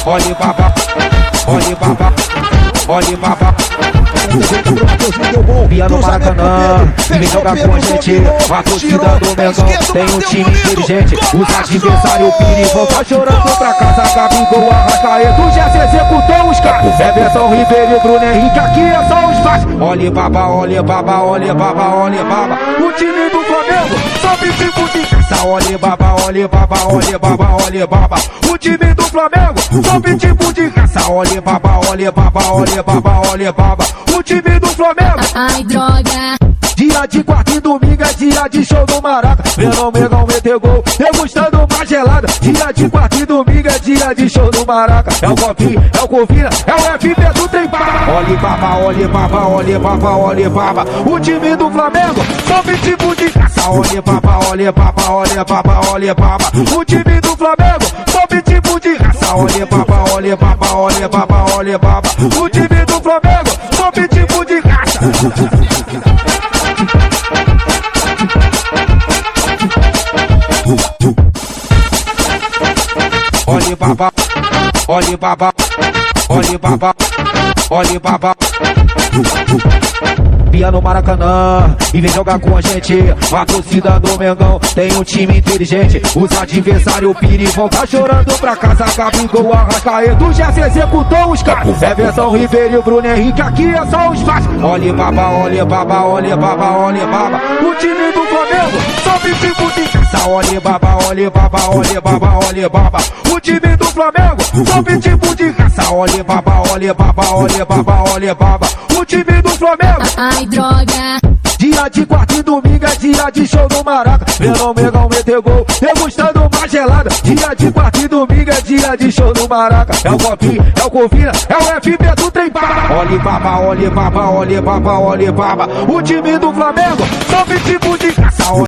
olhe baba, olhe baba, olhe baba. Pia no Maracanã, vem jogar com a gente. A torcida do Mengão tem um time inteligente. Os adversários pirivão tá chorando pra casa. Gabigol, Arrascaeta, já se executou os caras. Everton Ribeiro e Bruno Henrique, aqui é só os fatos. Olhe baba, olhe baba, olhe baba, olhe baba. O time do Flamengo sobe tipo de caça. Olhe baba, olhe baba, olhe baba, olhe baba. O time do Flamengo sobe tipo de caça. Olhe baba, olhe baba, olhe baba, olhe baba. O time do Flamengo. Ai, droga. Dia de quarta e domingo é dia de show do Maraca. Vendo o Mengão meter gol, degustando uma gelada. Dia de quarta e domingo é dia de show do Maraca. É o Copinho, é o Covina, é o FP do Trem Baba. Olhe baba, olhe baba, olhe baba, olhe baba. O time do Flamengo sobe tipo de caça. Olhe baba, olhe baba, olhe baba, olhe baba. O time do Flamengo sobe tipo de raça. Olhe baba, olhe baba, olhe baba, olhe baba. O time do Flamengo sobe tipo de raça. Olhe baba, olhe baba, olhe baba, olhe baba. Pia no Maracanã e vem jogar com a gente. A torcida do Mengão tem um time inteligente. Os adversários pirivão tá chorando pra casa. Gabigol, Arrascaeta, já se executou os caras. Everton Ribeiro e Bruno Henrique, aqui é só os fatos. Olhe baba, olhe baba, olhe baba, olhe baba. O time do Flamengo sobe tipo de caça. Olhe baba, olhe baba, olhe baba, olhe baba. O time do Flamengo sobe tipo de caça. Olhe baba, olhe baba, olhe baba, olhe baba. O time do Flamengo. Ai, droga. Dia de quarta e domingo é dia de show do Maraca. Vendo o Mengão meter gol, degustando uma gelada. Dia de quarta e domingo é dia de show do Maraca. É o Copinho, é o Covina, é o FP do Trem Baba. Olhe baba, olhe baba, olhe baba, olhe baba. O time do Flamengo sobe tipo de caça.